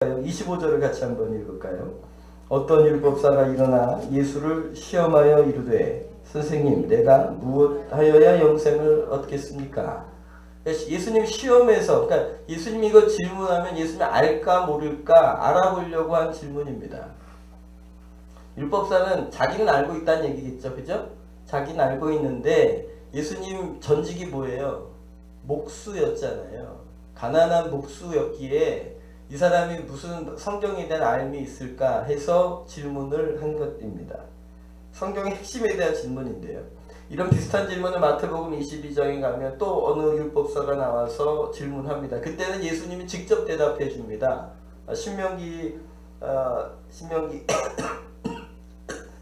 25절을 같이 한번 읽을까요? 어떤 율법사가 일어나 예수를 시험하여 이르되 선생님 내가 무엇하여야 영생을 얻겠습니까? 예수님 시험에서, 그러니까 예수님이 이거 질문하면 예수님이 알까 모를까 알아보려고 한 질문입니다. 율법사는 자기는 알고 있다는 얘기겠죠, 그죠? 자기는 알고 있는데 예수님 전직이 뭐예요? 목수였잖아요. 가난한 목수였기에 이 사람이 무슨 성경에 대한 알미 있을까 해서 질문을 한 것입니다. 성경의 핵심에 대한 질문인데요. 이런 비슷한 질문을 마태복음 22장에 가면 또 어느 율법사가 나와서 질문합니다. 그때는 예수님이 직접 대답해 줍니다. 신명기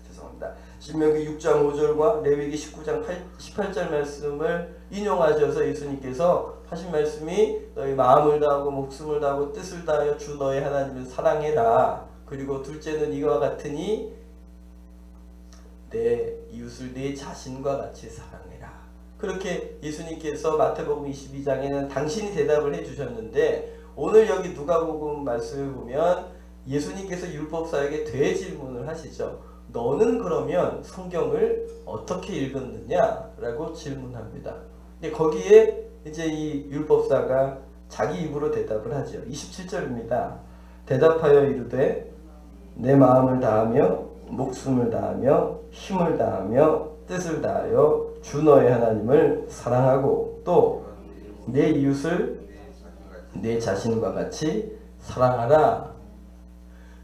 죄송합니다. 신명기 6장 5절과 레위기 19장 18절 말씀을 인용하셔서 예수님께서 하신 말씀이 너희 마음을 다하고 목숨을 다하고 뜻을 다하여 주 너의 하나님을 사랑해라. 그리고 둘째는 이와 같으니 내 이웃을 내 자신과 같이 사랑해라. 그렇게 예수님께서 마태복음 22장에는 당신이 대답을 해주셨는데 오늘 여기 누가복음 말씀을 보면 예수님께서 율법사에게 되질문을 하시죠. 너는 그러면 성경을 어떻게 읽었느냐? 라고 질문합니다. 근데 거기에 이제 이 율법사가 자기 입으로 대답을 하죠. 27절입니다. 대답하여 이르되 내 마음을 다하며 목숨을 다하며 힘을 다하며 뜻을 다하여 주 너의 하나님을 사랑하고 또 내 이웃을 내 자신과 같이 사랑하라.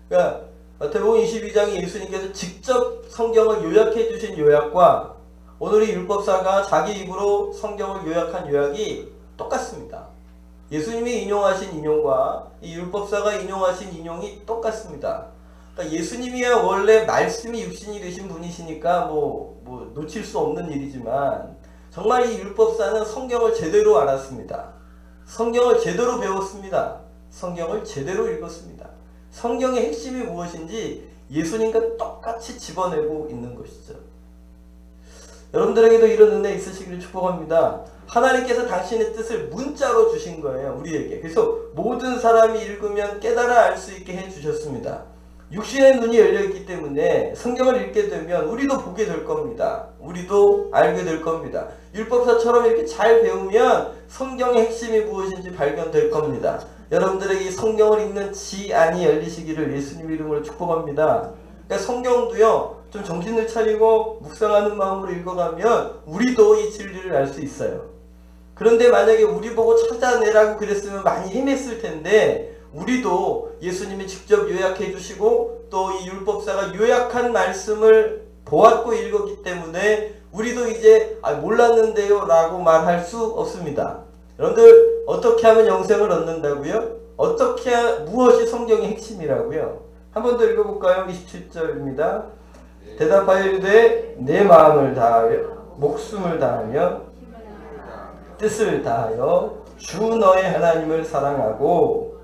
그러니까 마태복음 22장에 예수님께서 직접 성경을 요약해 주신 요약과 오늘 이 율법사가 자기 입으로 성경을 요약한 요약이 똑같습니다. 예수님이 인용하신 인용과 이 율법사가 인용하신 인용이 똑같습니다. 그러니까 예수님이야 원래 말씀이 육신이 되신 분이시니까 뭐 놓칠 수 없는 일이지만 정말 이 율법사는 성경을 제대로 알았습니다. 성경을 제대로 배웠습니다. 성경을 제대로 읽었습니다. 성경의 핵심이 무엇인지 예수님과 똑같이 집어내고 있는 것이죠. 여러분들에게도 이런 은혜 있으시기를 축복합니다. 하나님께서 당신의 뜻을 문자로 주신 거예요. 우리에게. 그래서 모든 사람이 읽으면 깨달아 알 수 있게 해주셨습니다. 육신의 눈이 열려있기 때문에 성경을 읽게 되면 우리도 보게 될 겁니다. 우리도 알게 될 겁니다. 율법사처럼 이렇게 잘 배우면 성경의 핵심이 무엇인지 발견될 겁니다. 여러분들에게 성경을 읽는 지안이 열리시기를 예수님 이름으로 축복합니다. 그러니까 성경도요, 좀 정신을 차리고 묵상하는 마음으로 읽어가면 우리도 이 진리를 알 수 있어요. 그런데 만약에 우리 보고 찾아내라고 그랬으면 많이 헤맸을 텐데 우리도 예수님이 직접 요약해 주시고 또 이 율법사가 요약한 말씀을 보았고 읽었기 때문에 우리도 이제 몰랐는데요 라고 말할 수 없습니다. 여러분들 어떻게 하면 영생을 얻는다고요? 무엇이 성경의 핵심이라고요? 한 번 더 읽어볼까요? 27절입니다. 대답하여 이르되 내 마음을 다하여 목숨을 다하며 뜻을 다하여 주 너의 하나님을 사랑하고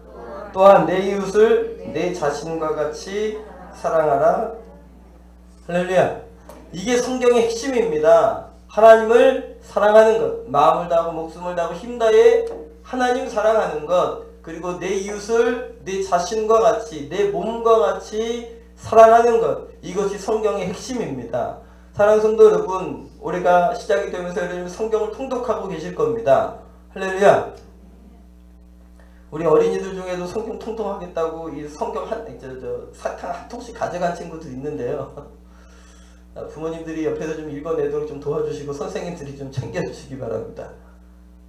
또한 내 이웃을 내 자신과 같이 사랑하라. 할렐루야. 이게 성경의 핵심입니다. 하나님을 사랑하는 것, 마음을 다하고 목숨을 다하고 힘 다해 하나님 사랑하는 것, 그리고 내 이웃을 내 자신과 같이, 내 몸과 같이 사랑하는 것, 이것이 성경의 핵심입니다. 사랑하는 성도 여러분, 올해가 시작이 되면서 여러분 성경을 통독하고 계실 겁니다. 할렐루야. 우리 어린이들 중에도 성경 통독하겠다고 이 성경 사탕 한 통씩 가져간 친구들 있는데요. 부모님들이 옆에서 좀 읽어내도록 좀 도와주시고 선생님들이 좀 챙겨주시기 바랍니다.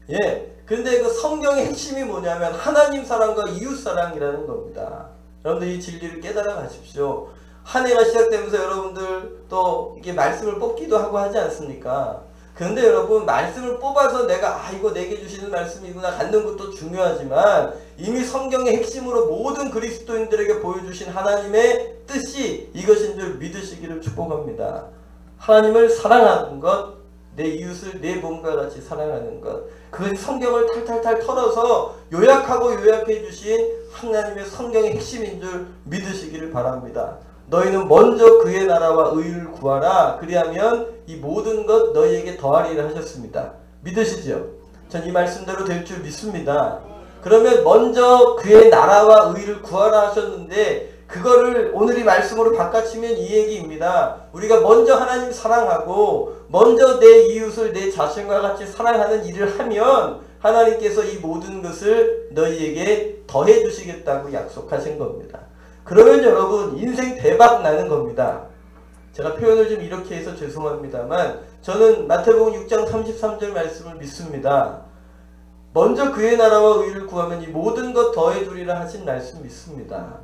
예, 근데 그 성경의 핵심이 뭐냐면 하나님 사랑과 이웃 사랑이라는 겁니다. 여러분들 이 진리를 깨달아 가십시오. 한 해가 시작되면서 여러분들 또 이게 말씀을 뽑기도 하고 하지 않습니까? 그런데 여러분 말씀을 뽑아서 내가 이거 내게 주시는 말씀이구나 갖는 것도 중요하지만 이미 성경의 핵심으로 모든 그리스도인들에게 보여주신 하나님의 뜻이 이것인 줄 믿으시기를 축복합니다. 하나님을 사랑하는 것, 내 이웃을 내 몸과 같이 사랑하는 것, 그것이 성경을 탈탈탈 털어서 요약하고 요약해 주신 하나님의 성경의 핵심인 줄 믿으시기를 바랍니다. 너희는 먼저 그의 나라와 의를 구하라. 그리하면 이 모든 것 너희에게 더하리라 하셨습니다. 믿으시죠? 전 이 말씀대로 될 줄 믿습니다. 그러면 먼저 그의 나라와 의를 구하라 하셨는데 그거를 오늘 이 말씀으로 바꿔치면 이 얘기입니다. 우리가 먼저 하나님 사랑하고 먼저 내 이웃을 내 자신과 같이 사랑하는 일을 하면 하나님께서 이 모든 것을 너희에게 더해 주시겠다고 약속하신 겁니다. 그러면 여러분 인생 대박 나는 겁니다. 제가 표현을 좀 이렇게 해서 죄송합니다만 저는 마태복음 6장 33절 말씀을 믿습니다. 먼저 그의 나라와 의를 구하면 이 모든 것 더해 주리라 하신 말씀 믿습니다.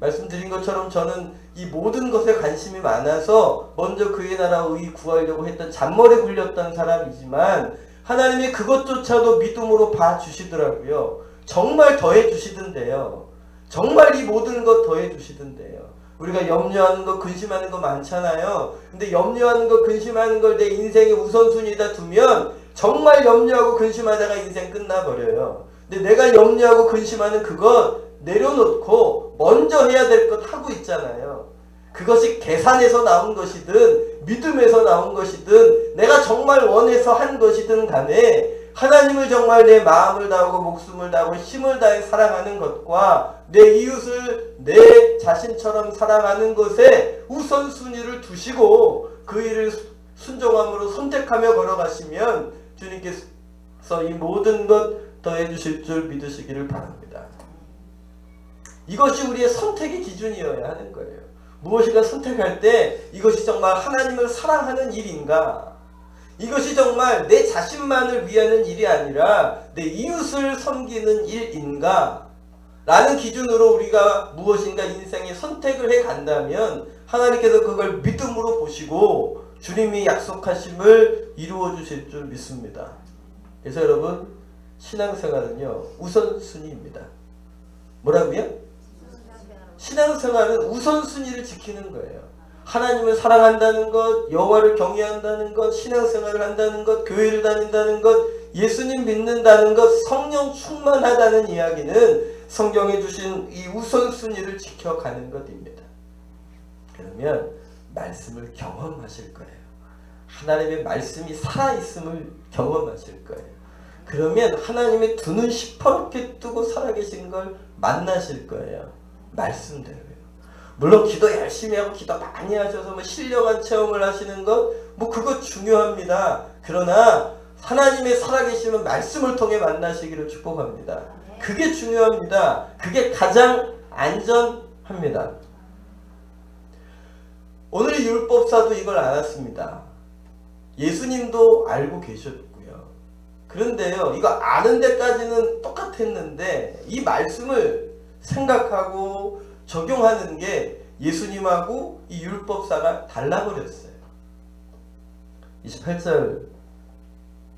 말씀드린 것처럼 저는 이 모든 것에 관심이 많아서 먼저 그의 나라와 의 구하려고 했던 잔머리 굴렸던 사람이지만 하나님이 그것조차도 믿음으로 봐주시더라고요. 정말 더해 주시던데요. 정말 이 모든 것 더해 주시던데요. 우리가 염려하는 것, 근심하는 거 많잖아요. 근데 염려하는 것, 근심하는 걸 내 인생의 우선순위에다 두면 정말 염려하고 근심하다가 인생 끝나버려요. 근데 내가 염려하고 근심하는 그것 내려놓고 먼저 해야 될 것 하고 있잖아요. 그것이 계산에서 나온 것이든 믿음에서 나온 것이든 내가 정말 원해서 한 것이든 간에 하나님을 정말 내 마음을 다하고 목숨을 다하고 힘을 다해 사랑하는 것과 내 이웃을 내 자신처럼 사랑하는 것에 우선순위를 두시고 그 일을 순종함으로 선택하며 걸어가시면 주님께서 이 모든 것 더해 주실 줄 믿으시기를 바랍니다. 이것이 우리의 선택의 기준이어야 하는 거예요. 무엇인가 선택할 때 이것이 정말 하나님을 사랑하는 일인가? 이것이 정말 내 자신만을 위하는 일이 아니라 내 이웃을 섬기는 일인가? 라는 기준으로 우리가 무엇인가 인생에 선택을 해 간다면 하나님께서 그걸 믿음으로 보시고 주님이 약속하심을 이루어 주실 줄 믿습니다. 그래서 여러분 신앙생활은요 우선순위입니다. 뭐라고요? 신앙생활은 우선순위를 지키는 거예요. 하나님을 사랑한다는 것, 여호와를 경외한다는 것, 신앙생활을 한다는 것, 교회를 다닌다는 것, 예수님 믿는다는 것, 성령 충만하다는 이야기는 성경에 주신 이 우선순위를 지켜가는 것입니다. 그러면 말씀을 경험하실 거예요. 하나님의 말씀이 살아있음을 경험하실 거예요. 그러면 하나님의 두 눈 시퍼렇게 뜨고 살아계신 걸 만나실 거예요. 말씀대로요. 물론 기도 열심히 하고 기도 많이 하셔서 뭐 신령한 체험을 하시는 것 뭐 그거 중요합니다. 그러나 하나님의 살아계시면 말씀을 통해 만나시기를 축복합니다. 그게 중요합니다. 그게 가장 안전합니다. 오늘 율법사도 이걸 알았습니다. 예수님도 알고 계셨고요. 그런데요, 이거 아는 데까지는 똑같았는데 이 말씀을 생각하고 적용하는 게 예수님하고 이 율법사가 달라버렸어요. 28절입니다.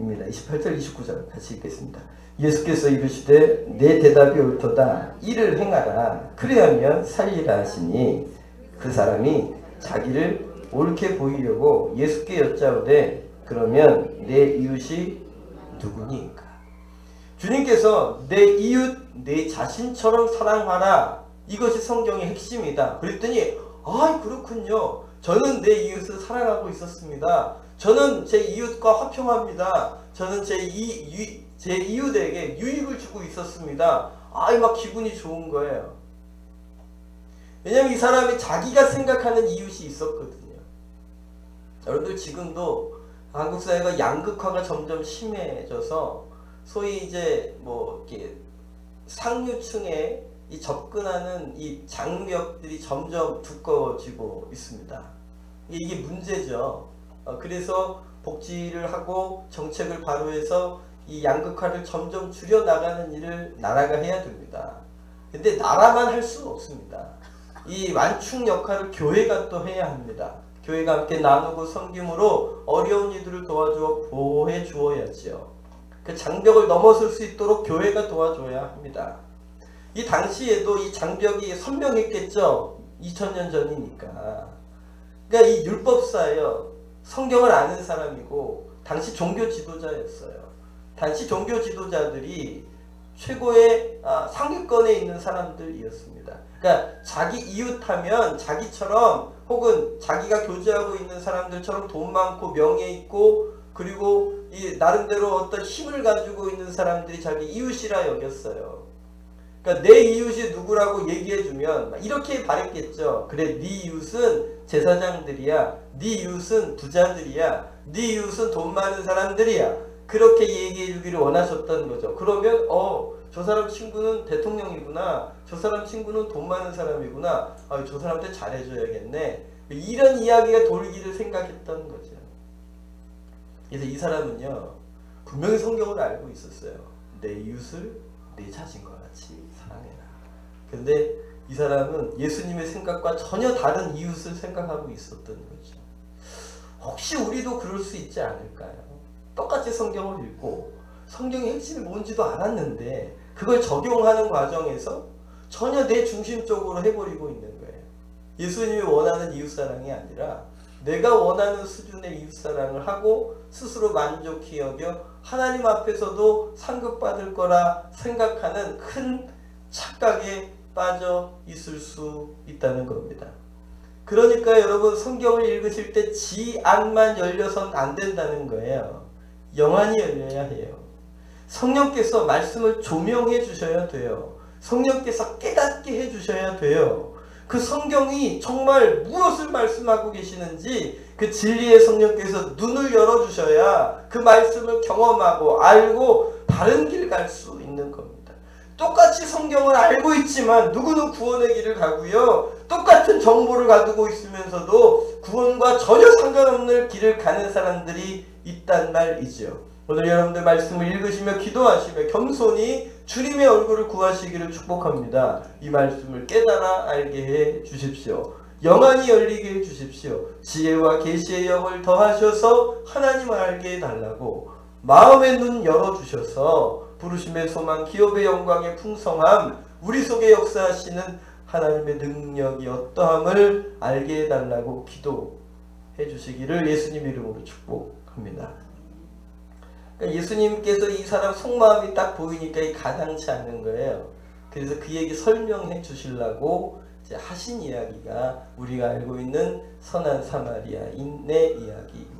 28절 29절 같이 읽겠습니다. 예수께서 이르시되 내 대답이 옳도다. 이를 행하라. 그래야면 살리라 하시니 그 사람이 자기를 옳게 보이려고 예수께 여짜오되 그러면 내 이웃이 누구니까? 주님께서 내 이웃 내 자신처럼 사랑하라. 이것이 성경의 핵심이다. 그랬더니 아 그렇군요. 저는 내 이웃을 사랑하고 있었습니다. 저는 제 이웃과 화평합니다. 저는 제 이웃에게 유익을 주고 있었습니다. 막 기분이 좋은 거예요. 왜냐면 이 사람이 자기가 생각하는 이웃이 있었거든요. 여러분들 지금도 한국 사회가 양극화가 점점 심해져서 소위 이제 뭐 이렇게 상류층에 이 접근하는 이 장벽들이 점점 두꺼워지고 있습니다. 이게 문제죠. 그래서 복지를 하고 정책을 발효해서 이 양극화를 점점 줄여나가는 일을 나라가 해야 됩니다. 근데 나라만 할 수는 없습니다. 이 완충 역할을 교회가 또 해야 합니다. 교회가 함께 나누고 섬김으로 어려운 이들을 도와주어 보호해 주어야지요. 그 장벽을 넘어설 수 있도록 교회가 도와줘야 합니다. 이 당시에도 이 장벽이 선명했겠죠. 2000년 전이니까. 그러니까 이 율법사예요. 성경을 아는 사람이고 당시 종교 지도자였어요. 당시 종교 지도자들이 최고의 상위권에 있는 사람들이었습니다. 그러니까 자기 이웃하면 자기처럼 혹은 자기가 교제하고 있는 사람들처럼 돈 많고 명예 있고 그리고 이 나름대로 어떤 힘을 가지고 있는 사람들이 자기 이웃이라 여겼어요. 그러니까 내 이웃이 누구라고 얘기해주면 이렇게 바랬겠죠. 그래, 네 이웃은 제사장들이야. 네 이웃은 부자들이야. 네 이웃은 돈 많은 사람들이야. 그렇게 얘기해주기를 원하셨던 거죠. 그러면 저 사람 친구는 대통령이구나. 저 사람 친구는 돈 많은 사람이구나. 저 사람한테 잘해줘야겠네. 이런 이야기가 돌기를 생각했던 거죠. 그래서 이 사람은요, 분명히 성경을 알고 있었어요. 내 이웃을 내 자신과 같이 사랑해라. 근데 이 사람은 예수님의 생각과 전혀 다른 이웃을 생각하고 있었던 거죠. 혹시 우리도 그럴 수 있지 않을까요? 똑같이 성경을 읽고 성경의 핵심이 뭔지도 알았는데 그걸 적용하는 과정에서 전혀 내 중심적으로 해버리고 있는 거예요. 예수님이 원하는 이웃사랑이 아니라 내가 원하는 수준의 이웃사랑을 하고 스스로 만족히 여겨 하나님 앞에서도 상급받을 거라 생각하는 큰 착각에 빠져 있을 수 있다는 겁니다. 그러니까 여러분, 성경을 읽으실 때 지 안만 열려선 안 된다는 거예요. 영안이 열려야 해요. 성령께서 말씀을 조명해 주셔야 돼요. 성령께서 깨닫게 해 주셔야 돼요. 그 성경이 정말 무엇을 말씀하고 계시는지 그 진리의 성령께서 눈을 열어주셔야 그 말씀을 경험하고 알고 바른 길 갈 수 있는 겁니다. 똑같이 성경을 알고 있지만 누구는 구원의 길을 가고요. 똑같은 정보를 가지고 있으면서도 구원과 전혀 상관없는 길을 가는 사람들이 있단 말이죠. 오늘 여러분들 말씀을 읽으시며 기도하시며 겸손히 주님의 얼굴을 구하시기를 축복합니다. 이 말씀을 깨달아 알게 해 주십시오. 영안이 열리게 해 주십시오. 지혜와 계시의 영을 더하셔서 하나님을 알게 해달라고 마음의 눈 열어주셔서 부르심의 소망, 기업의 영광의 풍성함, 우리 속에 역사하시는 하나님의 능력이 어떠함을 알게 해달라고 기도해 주시기를 예수님 이름으로 축복합니다. 그러니까 예수님께서 이 사람 속마음이 딱 보이니까 가당치 않은 거예요. 그래서 그에게 설명해 주시려고 이제 하신 이야기가 우리가 알고 있는 선한 사마리아인의 이야기입니다.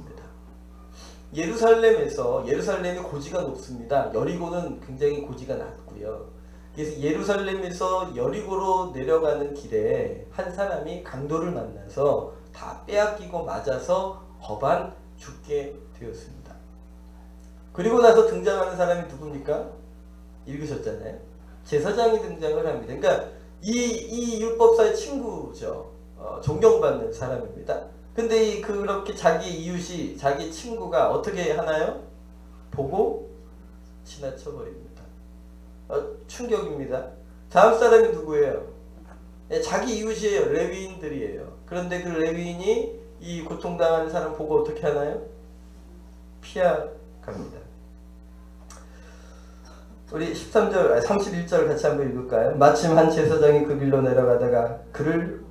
예루살렘이 고지가 높습니다. 여리고는 굉장히 고지가 낮고요. 그래서 예루살렘에서 여리고로 내려가는 길에 한 사람이 강도를 만나서 다 빼앗기고 맞아서 법안 죽게 되었습니다. 그리고 나서 등장하는 사람이 누굽니까? 읽으셨잖아요. 제사장이 등장을 합니다. 그러니까 이 율법사의 친구죠. 존경받는 사람입니다. 근데 그렇게 자기 이웃이, 자기 친구가 어떻게 하나요? 보고 지나쳐버립니다. 충격입니다. 다음 사람이 누구예요? 자기 이웃이에요. 레위인들이에요. 그런데 그 레위인이 이 고통당하는 사람 보고 어떻게 하나요? 피해갑니다. 우리 31절 같이 한번 읽을까요? 마침 한 제사장이 그 길로 내려가다가 그를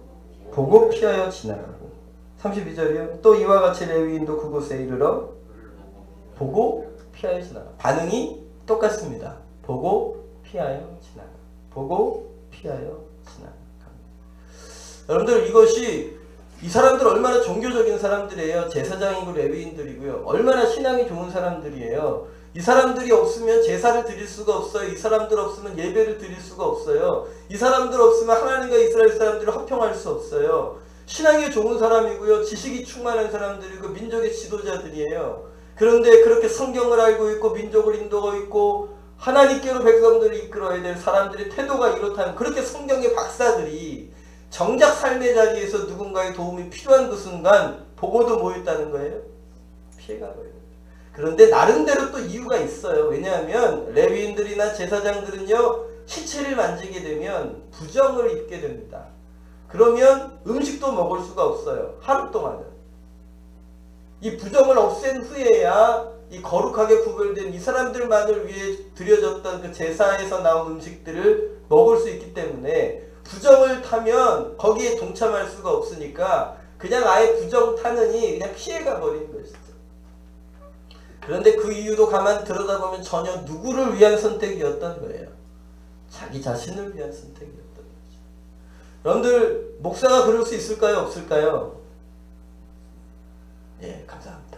보고 피하여 지나가고. 32절이요. 또 이와 같이 레위인도 그곳에 이르러 보고 피하여 지나가. 반응이 똑같습니다. 보고 피하여 지나가. 보고 피하여 지나갑니다. 여러분들, 이것이 이 사람들 얼마나 종교적인 사람들이에요. 제사장이고 레위인들이고요. 얼마나 신앙이 좋은 사람들이에요. 이 사람들이 없으면 제사를 드릴 수가 없어요. 이 사람들 없으면 예배를 드릴 수가 없어요. 이 사람들 없으면 하나님과 이스라엘 사람들을 화평할 수 없어요. 신앙이 좋은 사람이고요. 지식이 충만한 사람들이고 민족의 지도자들이에요. 그런데 그렇게 성경을 알고 있고 민족을 인도하고 있고 하나님께로 백성들을 이끌어야 될 사람들의 태도가 이렇다면, 그렇게 성경의 박사들이 정작 삶의 자리에서 누군가의 도움이 필요한 그 순간 보고도 뭐였다는 거예요? 피해가 버려요. 그런데 나름대로 또 이유가 있어요. 왜냐하면 레위인들이나 제사장들은요, 시체를 만지게 되면 부정을 입게 됩니다. 그러면 음식도 먹을 수가 없어요. 하루 동안은. 이 부정을 없앤 후에야 이 거룩하게 구별된 이 사람들만을 위해 드려졌던 그 제사에서 나온 음식들을 먹을 수 있기 때문에, 부정을 타면 거기에 동참할 수가 없으니까 그냥 아예 부정 타느니 그냥 피해가 버린 것이죠. 그런데 그 이유도 가만 들여다보면 전혀 누구를 위한 선택이었던 거예요. 자기 자신을 위한 선택이었던 거죠. 여러분들, 목사가 그럴 수 있을까요? 없을까요? 예, 감사합니다.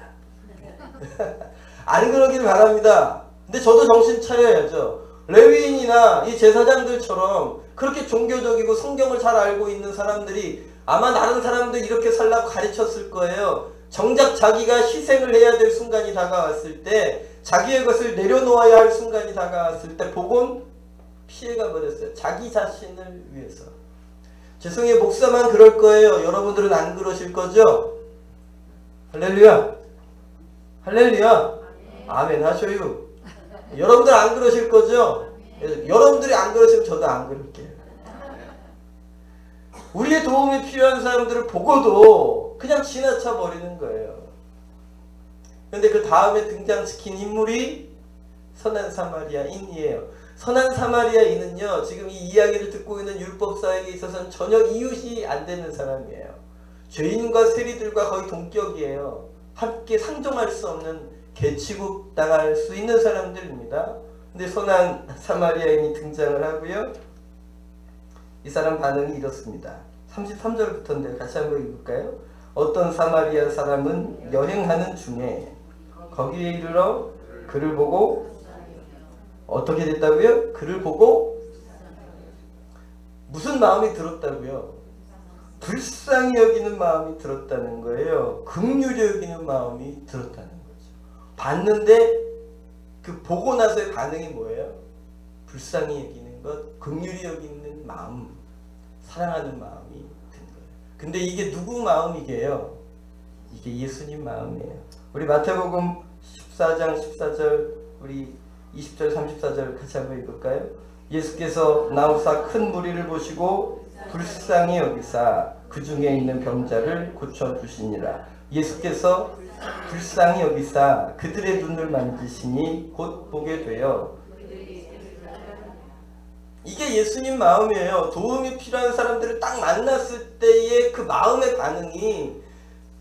안 그러길 바랍니다. 근데 저도 정신 차려야죠. 레위인이나 이 제사장들처럼 그렇게 종교적이고 성경을 잘 알고 있는 사람들이 아마 다른 사람들 이렇게 살라고 가르쳤을 거예요. 정작 자기가 희생을 해야 될 순간이 다가왔을 때, 자기의 것을 내려놓아야 할 순간이 다가왔을 때 복은 피해가 버렸어요. 자기 자신을 위해서. 죄송해요. 목사만 그럴 거예요. 여러분들은 안 그러실 거죠? 할렐루야. 할렐루야. 아멘 하셔요. 여러분들 안 그러실 거죠? 여러분들이 안 그러시면 저도 안 그럴게요. 우리의 도움이 필요한 사람들을 보고도 그냥 지나쳐 버리는 거예요. 그런데 그 다음에 등장시킨 인물이 선한 사마리아인이에요. 선한 사마리아인은요, 지금 이 이야기를 듣고 있는 율법사에게 있어서는 전혀 이웃이 안 되는 사람이에요. 죄인과 세리들과 거의 동격이에요. 함께 상종할 수 없는 개취급 당할 수 있는 사람들입니다. 근데 선한 사마리아인이 등장을 하고요. 이 사람 반응이 이렇습니다. 33절부터인데 같이 한번 읽을까요? 어떤 사마리아 사람은 여행하는 중에 거기에 이르러 그를 보고 어떻게 됐다고요? 그를 보고 무슨 마음이 들었다고요? 불쌍히 여기는 마음이 들었다는 거예요. 긍휼히 여기는 마음이 들었다는 거죠. 봤는데 그 보고 나서의 반응이 뭐예요? 불쌍히 여기는 것, 긍휼히 여기는 마음, 사랑하는 마음이 든 거예요. 근데 이게 누구 마음이게요? 이게 예수님 마음이에요. 우리 마태복음 14장 14절 우리 20절 34절 같이 한번 읽을까요? 예수께서 나오사 큰 무리를 보시고 불쌍히 여기사 그 중에 있는 병자를 고쳐주시니라. 예수께서 불쌍히 여기사 그들의 눈을 만지시니 곧 보게 되어. 이게 예수님 마음이에요. 도움이 필요한 사람들을 딱 만났을 때의 그 마음의 반응이,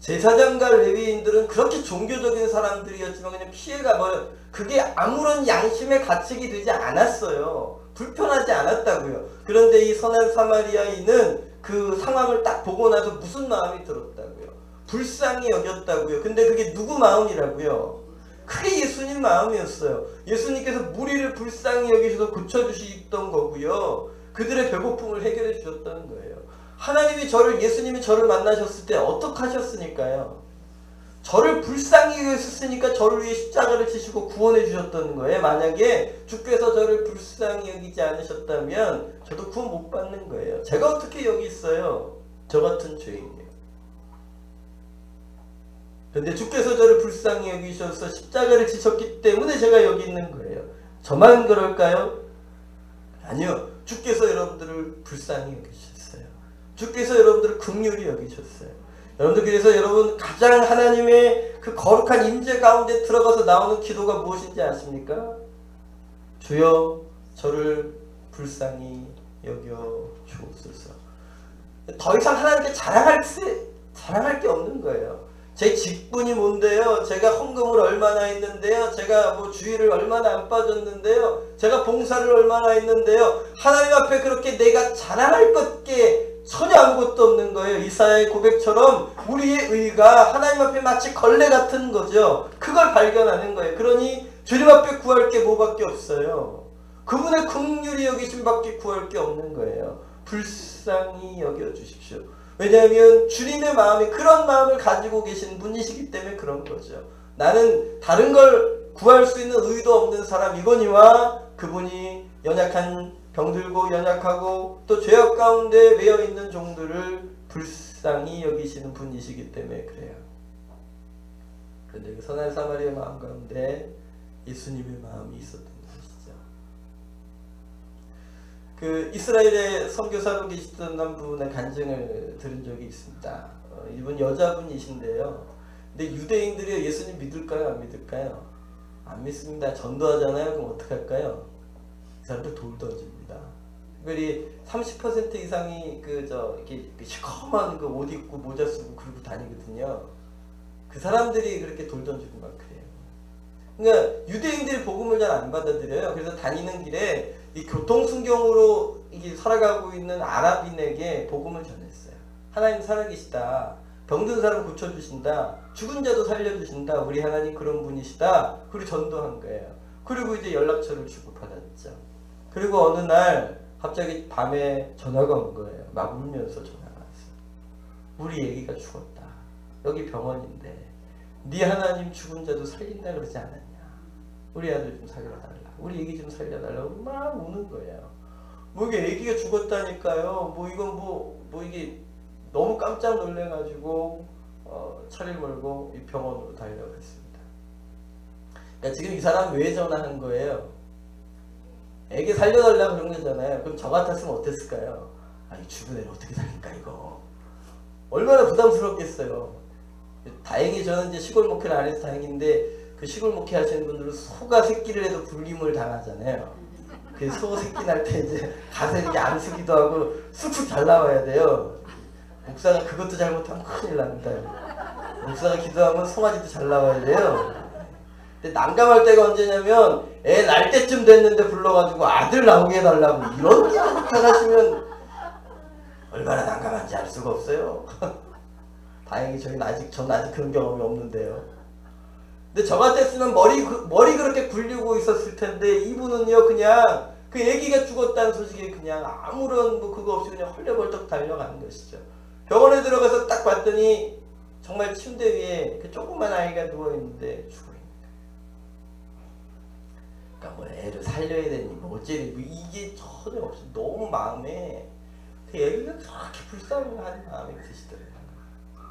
제사장과 레위인들은 그렇게 종교적인 사람들이었지만 그냥 피해가 그게 아무런 양심의 가책이 되지 않았어요. 불편하지 않았다고요. 그런데 이 선한 사마리아인은 그 상황을 딱 보고 나서 무슨 마음이 들었다고요? 불쌍히 여겼다고요. 근데 그게 누구 마음이라고요? 그게 예수님 마음이었어요. 예수님께서 무리를 불쌍히 여기셔서 고쳐주시던 거고요. 그들의 배고픔을 해결해 주셨다는 거예요. 예수님이 저를 만나셨을 때 어떻게 하셨으니까요? 저를 불쌍히 여기셨으니까 저를 위해 십자가를 지시고 구원해 주셨던 거예요. 만약에 주께서 저를 불쌍히 여기지 않으셨다면 저도 구원 못 받는 거예요. 제가 어떻게 여기 있어요? 저 같은 죄인이에요. 그런데 주께서 저를 불쌍히 여기셔서 십자가를 지셨기 때문에 제가 여기 있는 거예요. 저만 그럴까요? 아니요. 주께서 여러분들을 불쌍히 여기셨어요. 주께서 여러분들을 긍휼히 여기셨어요. 여러분들, 그래서 여러분 가장 하나님의 그 거룩한 임재 가운데 들어가서 나오는 기도가 무엇인지 아십니까? 주여 저를 불쌍히 여겨 주옵소서. 더 이상 하나님께 자랑할 게 없는 거예요. 제 직분이 뭔데요? 제가 헌금을 얼마나 했는데요? 제가 뭐 주일을 얼마나 안 빠졌는데요? 제가 봉사를 얼마나 했는데요? 하나님 앞에 그렇게 내가 자랑할 것게 전혀 아무것도 없는 거예요. 이사야의 고백처럼 우리의 의가 하나님 앞에 마치 걸레 같은 거죠. 그걸 발견하는 거예요. 그러니 주님 앞에 구할 게 뭐밖에 없어요. 그분의 긍휼히 여기심 밖에 구할 게 없는 거예요. 불쌍히 여겨주십시오. 왜냐하면 주님의 마음이 그런 마음을 가지고 계신 분이시기 때문에 그런 거죠. 나는 다른 걸 구할 수 있는 의도 없는 사람이거니와 그분이 연약한 병들고 연약하고 또 죄악 가운데 매여 있는 종들을 불쌍히 여기시는 분이시기 때문에 그래요. 그런데 그 선한 사마리아 마음 가운데 예수님의 마음이 있었던 것이죠. 그 이스라엘의 선교사로 계시던 한 분의 간증을 들은 적이 있습니다. 이분 여자분이신데요. 근데 유대인들이 예수님 믿을까요? 안 믿을까요? 안 믿습니다. 전도하잖아요. 그럼 어떡할까요? 그 사람들 돌 던집니다. 특별히 30% 이상이 이렇게 시커먼 그 옷 입고 모자 쓰고 그러고 다니거든요. 그 사람들이 그렇게 돌 던지고 막 그래요. 그러니까 유대인들이 복음을 잘 안 받아들여요. 그래서 다니는 길에 이 교통순경으로 이게 살아가고 있는 아랍인에게 복음을 전했어요. 하나님 살아계시다. 병든 사람 고쳐주신다. 죽은 자도 살려주신다. 우리 하나님 그런 분이시다. 그리고 전도한 거예요. 그리고 이제 연락처를 주고받았죠. 그리고 어느 날 갑자기 밤에 전화가 온 거예요. 막 울면서 전화가 왔어요. 우리 애기가 죽었다. 여기 병원인데 네 하나님 죽은 자도 살린다 그러지 않았냐. 우리 아들 좀 살려달라. 우리 애기 좀 살려달라고 막 우는 거예요. 뭐 이게 애기가 죽었다니까요. 뭐 이건 뭐 이게 너무 깜짝 놀래가지고 차를 몰고 이 병원으로 달려갔습니다. 그러니까 지금 이 사람 왜 전화한 거예요? 애기 살려달라고 그런 거잖아요. 그럼 저 같았으면 어땠을까요? 이 죽은 애를 어떻게 살릴까 이거. 얼마나 부담스럽겠어요. 다행히 저는 이제 시골 목회를 안 해서 다행인데 그 시골 목회 하시는 분들은 소가 새끼를 해도 굴림을 당하잖아요. 그 소 새끼 날 때 이제 가서 이렇게 안 쓰기도 하고 쑥쑥 잘 나와야 돼요. 목사가 그것도 잘못하면 큰일 납니다. 목사가 기도하면 송아지도 잘 나와야 돼요. 근데 난감할 때가 언제냐면 애 날 때쯤 됐는데 불러가지고 아들 나오게 해달라고 이런 게 부탁하시면 얼마나 난감한지 알 수가 없어요. 다행히 전 아직 그런 경험이 없는데요. 근데 저 같았으면 머리 그렇게 굴리고 있었을 텐데 이분은요 그냥 그 애기가 죽었다는 소식에 그냥 아무런 뭐 그거 없이 그냥 헐레벌떡 달려가는 것이죠. 병원에 들어가서 딱 봤더니 정말 침대 위에 그 조그만 아이가 누워있는데 죽어있는 거예요. 그러니까 뭐 애를 살려야 되니 뭐 어쩌니 뭐 이게 전혀 없이 너무 마음에 그 애기가 그렇게 불쌍한 마음이 드시더래요.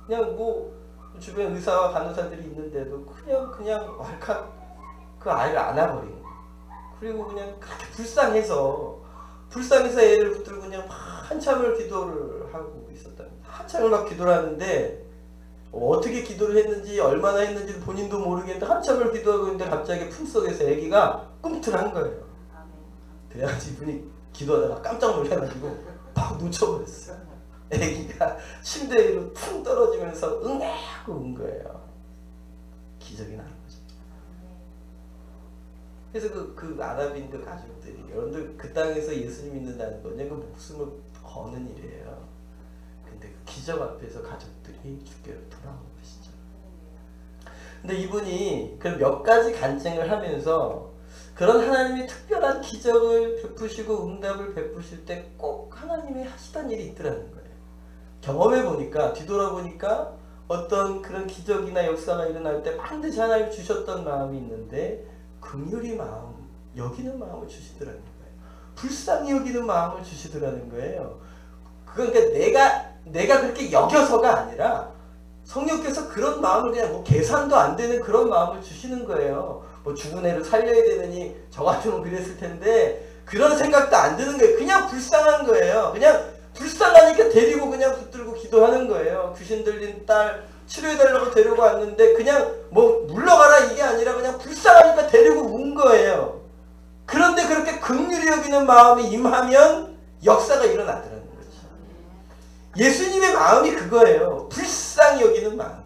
그냥 뭐 주변에 의사와 간호사들이 있는데도 그냥 왈칵 그 아이를 안아버린 거예요. 그리고 그냥 그렇게 불쌍해서 애를 붙들고 그냥 한참을 기도를 하고 있었답니다. 한참을 막 기도를 하는데 어떻게 기도를 했는지 얼마나 했는지 본인도 모르겠는데 한참을 기도하고 있는데 갑자기 품속에서 아기가 꿈틀한 거예요. 그래가지고 이분이 기도하다가 깜짝 놀라가지고 팍 놓쳐버렸어요. 아기가 침대 위로 퉁 떨어지면서 응애 하고 운 거예요. 기적이 나는 거죠. 그래서 그 아랍인 그 가족들이 여러분들 그 땅에서 예수님 믿는다는 건 그 목숨을 거는 일이에요. 근데 그 기적 앞에서 가족들이 주께로 돌아오는 것이죠. 근데 이분이 그 몇 가지 간증을 하면서 그런 하나님이 특별한 기적을 베푸시고 응답을 베푸실 때 꼭 하나님이 하시던 일이 있더라는 거예요. 경험해 보니까 뒤돌아보니까 어떤 그런 기적이나 역사가 일어날 때 반드시 하나님 주셨던 마음이 있는데 긍휼히 마음, 여기는 마음을 주시더라는 거예요. 불쌍히 여기는 마음을 주시더라는 거예요. 그러니까 내가 그렇게 여겨서가 아니라 성령께서 그런 마음을 그냥 뭐 계산도 안 되는 그런 마음을 주시는 거예요. 뭐 죽은 애를 살려야 되느니 저 같으면 그랬을 텐데 그런 생각도 안 드는 거예요. 그냥 불쌍한 거예요. 그냥 불쌍하니까 데리고 그냥 붙들고 기도하는 거예요. 귀신 들린 딸 치료해달라고 데리고 왔는데 그냥 뭐 물러가라 이게 아니라 그냥 불쌍하니까 데리고 온 거예요. 그런데 그렇게 긍휼히 여기는 마음이 임하면 역사가 일어나더라는 거죠. 예수님의 마음이 그거예요. 불쌍히 여기는 마음이요.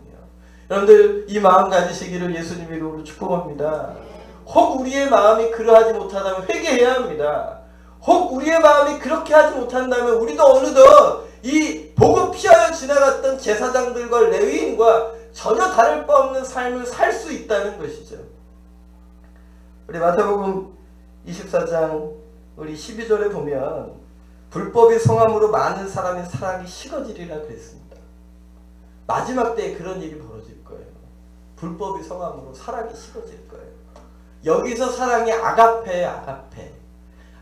여러분들 이 마음 가지시기를 예수님의 이름으로 축복합니다. 혹 우리의 마음이 그러하지 못하다면 회개해야 합니다. 혹 우리의 마음이 그렇게 하지 못한다면 우리도 어느덧 이 복을 피하여 지나갔던 제사장들과 레위인과 전혀 다를 바 없는 삶을 살 수 있다는 것이죠. 우리 마태복음 24장 우리 12절에 보면 불법이 성함으로 많은 사람의 사랑이 식어지리라 그랬습니다. 마지막 때에 그런 일이 벌어질 거예요. 불법이 성함으로 사랑이 식어질 거예요. 여기서 사랑이 아가페예요.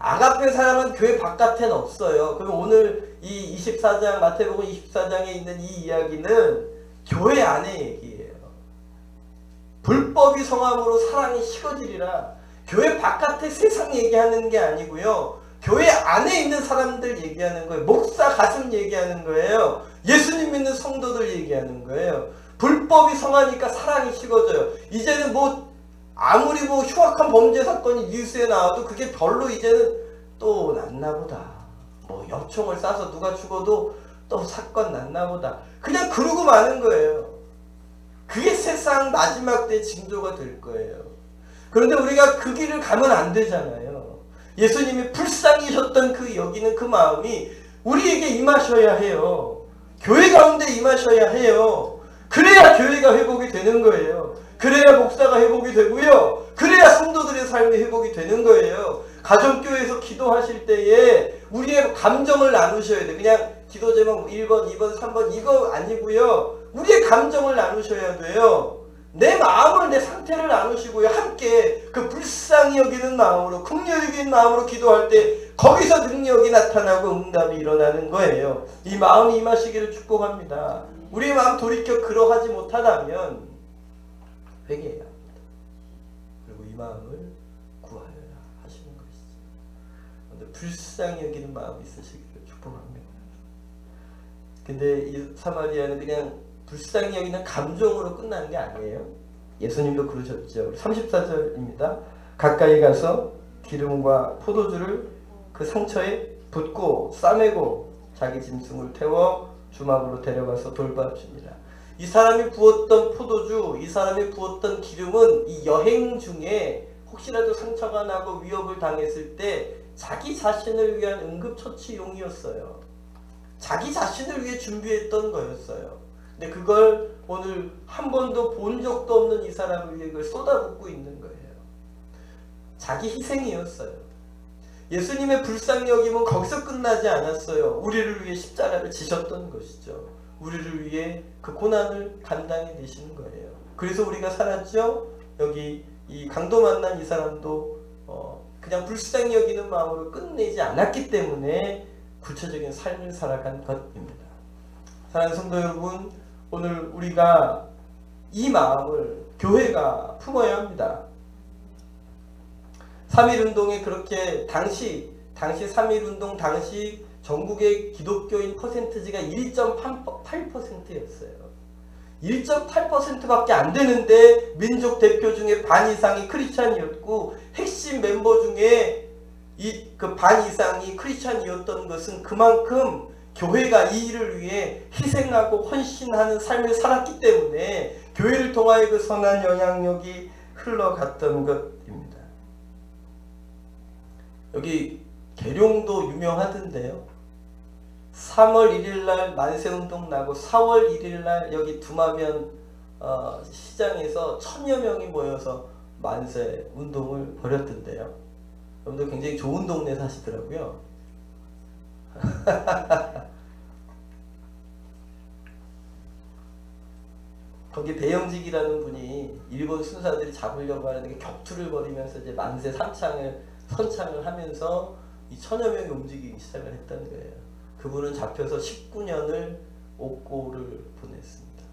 아가페 사랑은 교회 바깥에는 없어요. 그럼 오늘 이 24장 마태복음 24장에 있는 이 이야기는 교회 안의 얘기예요. 불법이 성함으로 사랑이 식어지리라. 교회 바깥에 세상 얘기하는 게 아니고요. 교회 안에 있는 사람들 얘기하는 거예요. 목사 가슴 얘기하는 거예요. 예수님 믿는 성도들 얘기하는 거예요. 불법이 성하니까 사랑이 식어져요. 이제는 뭐 아무리 뭐 흉악한 범죄 사건이 뉴스에 나와도 그게 별로 이제는 또 났나보다. 뭐 엽총을 쏴서 누가 죽어도 또 사건 났나보다. 그냥 그러고 마는 거예요. 그게 세상 마지막 때 징조가 될 거예요. 그런데 우리가 그 길을 가면 안 되잖아요. 예수님이 불쌍히셨던 그 여기는 그 마음이 우리에게 임하셔야 해요. 교회 가운데 임하셔야 해요. 그래야 교회가 회복이 되는 거예요. 그래야 목사가 회복이 되고요. 그래야 성도들의 삶이 회복이 되는 거예요. 가정교회에서 기도하실 때에 우리의 감정을 나누셔야 돼. 그냥 기도 제목 1번, 2번, 3번 이거 아니고요. 우리의 감정을 나누셔야 돼요. 내 마음을, 내 상태를 나누시고요. 함께 그 불쌍히 여기는 마음으로, 긍휼히 여기는 마음으로 기도할 때 거기서 능력이 나타나고 응답이 일어나는 거예요. 이 마음이 임하시기를 축복합니다. 우리의 마음 돌이켜 그러하지 못하다면 회개해야 합니다. 그리고 이 마음을 구하여야 하시는 것이죠. 불쌍히 여기는 마음이 있으시기를 축복합니다. 근데 이 사마리아는 그냥 불쌍히 여기는 감정으로 끝나는 게 아니에요. 예수님도 그러셨죠. 34절입니다. 가까이 가서 기름과 포도주를 그 상처에 붓고 싸매고 자기 짐승을 태워 주막으로 데려가서 돌봐줍니다. 이 사람이 부었던 포도주, 이 사람이 부었던 기름은 이 여행 중에 혹시라도 상처가 나고 위협을 당했을 때 자기 자신을 위한 응급처치용이었어요. 자기 자신을 위해 준비했던 거였어요. 근데 그걸 오늘 한 번도 본 적도 없는 이 사람을 위해 그걸 쏟아붓고 있는 거예요. 자기 희생이었어요. 예수님의 불쌍히 여김은 거기서 끝나지 않았어요. 우리를 위해 십자가를 지셨던 것이죠. 우리를 위해 그 고난을 감당해 내시는 거예요. 그래서 우리가 살았죠. 여기 이 강도 만난 이 사람도 그냥 불쌍히 여기는 마음으로 끝내지 않았기 때문에 구체적인 삶을 살아간 것입니다. 사랑하는 성도 여러분, 오늘 우리가 이 마음을 교회가 품어야 합니다. 3.1운동에 그렇게 당시 3.1운동 당시 전국의 기독교인 퍼센티지가 1.8%였어요. 1.8%밖에 안 되는데 민족 대표 중에 반 이상이 크리스찬이었고 핵심 멤버 중에 그 반 이상이 크리스찬이었던 것은 그만큼 교회가 이 일을 위해 희생하고 헌신하는 삶을 살았기 때문에 교회를 통하여 그 선한 영향력이 흘러갔던 것입니다. 여기 계룡도 유명하던데요. 3월 1일날 만세운동 나고 4월 1일날 여기 두마면 시장에서 1000여 명이 모여서 만세운동을 벌였던데요. 여러분들 굉장히 좋은 동네 사시더라고요. 거기 배영직이라는 분이 일본 순사들이 잡으려고 하는데 격투를 벌이면서 이제 만세 선창을 하면서 이 1000여 명이 움직이기 시작을 했다는 거예요. 그분은 잡혀서 19년을 옥고를 보냈습니다.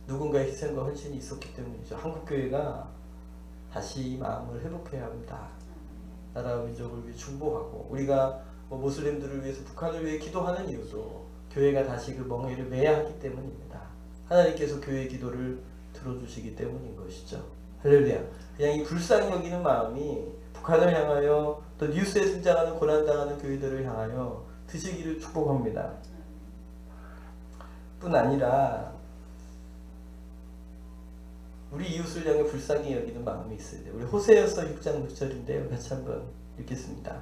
누군가의 희생과 헌신이 있었기 때문이죠. 한국교회가 다시 마음을 회복해야 합니다. 나라와 민족을 위해 중보하고 우리가 모슬림들을 위해서 북한을 위해 기도하는 이유도 교회가 다시 그 멍에를 매야 하기 때문입니다. 하나님께서 교회의 기도를 들어주시기 때문인 것이죠. 할렐루야. 그냥 이 불쌍히 여기는 마음이 북한을 향하여 또 뉴스에 등장하는 고난당하는 교회들을 향하여 드시기를 축복합니다. 뿐 아니라 우리 이웃을 향해 불쌍히 여기는 마음이 있어야 돼요. 우리 호세아서 6장 6절인데요. 같이 한번 읽겠습니다.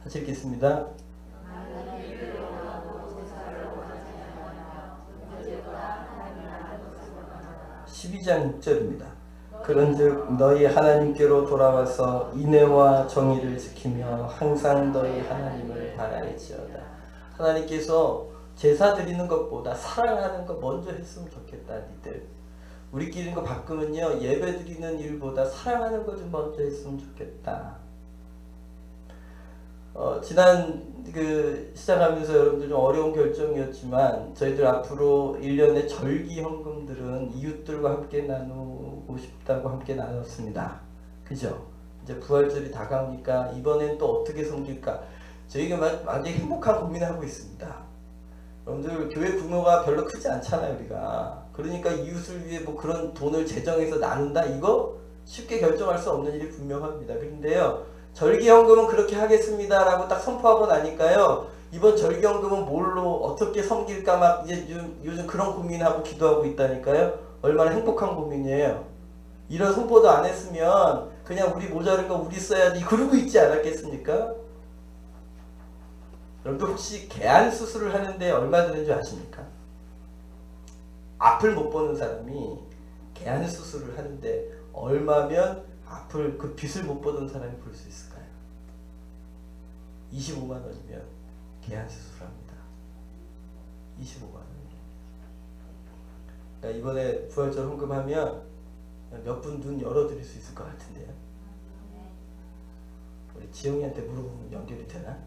같이 읽겠습니다. 12장 6절입니다. 그런즉 너희 하나님께로 돌아와서 인애와 정의를 지키며 항상 너희 하나님을 바라지어다. 하나님께서 제사 드리는 것보다 사랑하는 거 먼저 했으면 좋겠다. 니들 우리끼리 거 바꾸면요, 예배 드리는 일보다 사랑하는 거 좀 먼저 했으면 좋겠다. 지난 시작하면서 여러분들 좀 어려운 결정이었지만 저희들 앞으로 1년의 절기 현금들은 이웃들과 함께 나누고 싶다고 함께 나눴습니다. 그죠? 이제 부활절이 다가오니까 이번엔 또 어떻게 섬길까? 저희가 완전히 행복한 고민을 하고 있습니다. 여러분들 교회 규모가 별로 크지 않잖아요, 우리가. 그러니까 이웃을 위해 뭐 그런 돈을 재정해서 나눈다? 이거 쉽게 결정할 수 없는 일이 분명합니다. 그런데요, 절기헌금은 그렇게 하겠습니다 라고 딱 선포하고 나니까요, 이번 절기헌금은 뭘로 어떻게 섬길까 막 이제 요즘 그런 고민하고 기도하고 있다니까요. 얼마나 행복한 고민이에요. 이런 선포도 안 했으면 그냥 우리 모자른 거 우리 써야지 그러고 있지 않았겠습니까? 여러분들 혹시 개안 수술을 하는데 얼마 드는 줄 아십니까? 앞을 못 보는 사람이 개안 수술을 하는데 얼마면 앞을 그 빚을 못 보던 사람이 볼 수 있을까요? 25만 원이면 개한 수술합니다. 25만 원. 그러니까 이번에 부활절 헌금하면 몇 분 눈 열어드릴 수 있을 것 같은데요. 우리 지영이한테 물어보면 연결이 되나?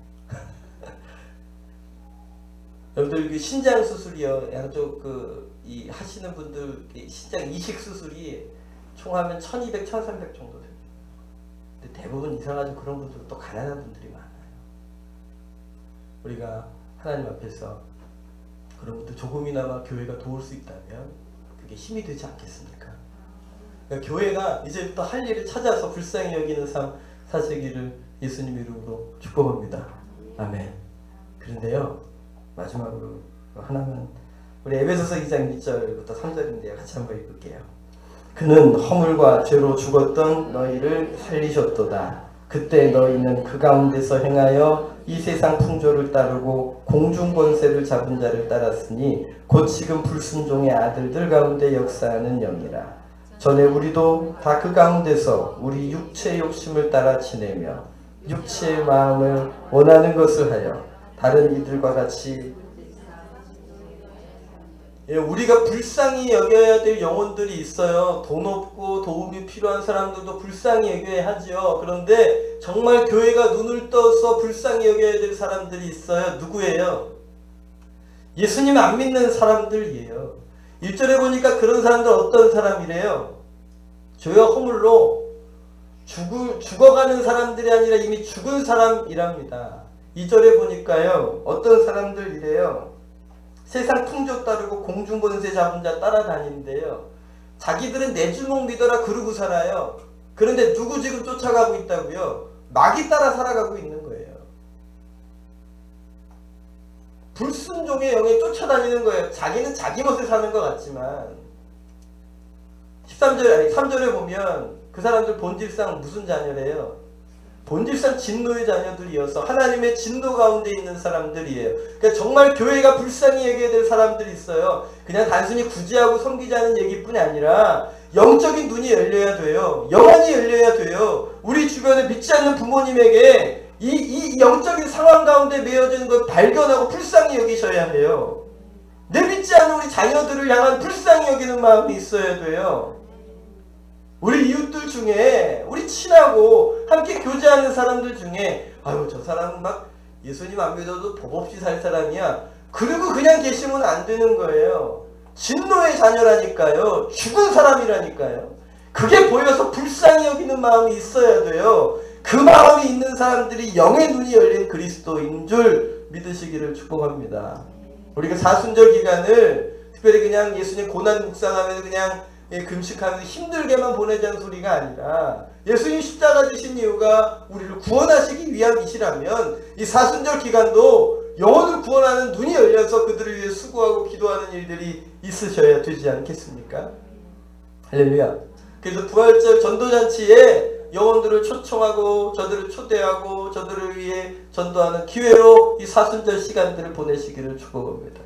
여러분들 그 신장 수술이요, 양쪽 이 하시는 분들 신장 이식 수술이 총 하면 1200, 1300 정도 됩니다. 근데 대부분 이상하죠. 그런 분들 또 가난한 분들이 많아요. 우리가 하나님 앞에서 그런 분들 조금이나마 교회가 도울 수 있다면 그게 힘이 되지 않겠습니까? 그러니까 교회가 이제부터 할 일을 찾아서 불쌍히 여기는 삶 사시기를 예수님 이름으로 축복합니다. 아멘. 그런데요, 마지막으로 하나만, 우리 에베소서 2장 1절부터 3절인데요. 같이 한번 읽을게요. 그는 허물과 죄로 죽었던 너희를 살리셨도다. 그때 너희는 그 가운데서 행하여 이 세상 풍조를 따르고 공중 권세를 잡은 자를 따랐으니 곧 지금 불순종의 아들들 가운데 역사하는 영이라. 전에 우리도 다 그 가운데서 우리 육체의 욕심을 따라 지내며 육체의 마음을 원하는 것을 하여 다른 이들과 같이, 우리가 불쌍히 여겨야 될 영혼들이 있어요. 돈 없고 도움이 필요한 사람들도 불쌍히 여겨야 하죠. 그런데 정말 교회가 눈을 떠서 불쌍히 여겨야 될 사람들이 있어요. 누구예요? 예수님 안 믿는 사람들이에요. 1절에 보니까 그런 사람들 어떤 사람이래요? 죄와 허물로 죽어가는 사람들이 아니라 이미 죽은 사람이랍니다. 2절에 보니까요, 어떤 사람들이래요? 세상 풍조 따르고 공중권세 잡은 자 따라다니는데요, 자기들은 내 주먹 믿어라 그러고 살아요. 그런데 누구 지금 쫓아가고 있다고요? 마귀 따라 살아가고 있는 거예요. 불순종의 영에 쫓아다니는 거예요. 자기는 자기 멋에 사는 것 같지만 3절에 보면 그 사람들 본질상 무슨 자녀래요? 본질상 진노의 자녀들이어서 하나님의 진노 가운데 있는 사람들이에요. 그러니까 정말 교회가 불쌍히 여겨야 될 사람들이 있어요. 그냥 단순히 구제하고 섬기자는 얘기뿐이 아니라 영적인 눈이 열려야 돼요. 영안이 열려야 돼요. 우리 주변에 믿지 않는 부모님에게 이 영적인 상황 가운데 메어지는 걸 발견하고 불쌍히 여기셔야 해요. 내 믿지 않는 우리 자녀들을 향한 불쌍히 여기는 마음이 있어야 돼요. 우리 이웃들 중에, 우리 친하고 함께 교제하는 사람들 중에, 아유 저 사람은 막 예수님 안 믿어도 법 없이 살 사람이야, 그리고 그냥 계시면 안 되는 거예요. 진노의 자녀라니까요. 죽은 사람이라니까요. 그게 보여서 불쌍히 여기는 마음이 있어야 돼요. 그 마음이 있는 사람들이 영의 눈이 열린 그리스도인 줄 믿으시기를 축복합니다. 우리가 사순절 기간을 특별히 그냥 예수님 고난 묵상하면서 그냥 금식하면서 힘들게만 보내자는 소리가 아니라, 예수님 십자가 지신 이유가 우리를 구원하시기 위함이시라면 이 사순절 기간도 영혼을 구원하는 눈이 열려서 그들을 위해 수고하고 기도하는 일들이 있으셔야 되지 않겠습니까? 할렐루야. 그래서 부활절 전도잔치에 영혼들을 초청하고 저들을 초대하고 저들을 위해 전도하는 기회로 이 사순절 시간들을 보내시기를 축복합니다.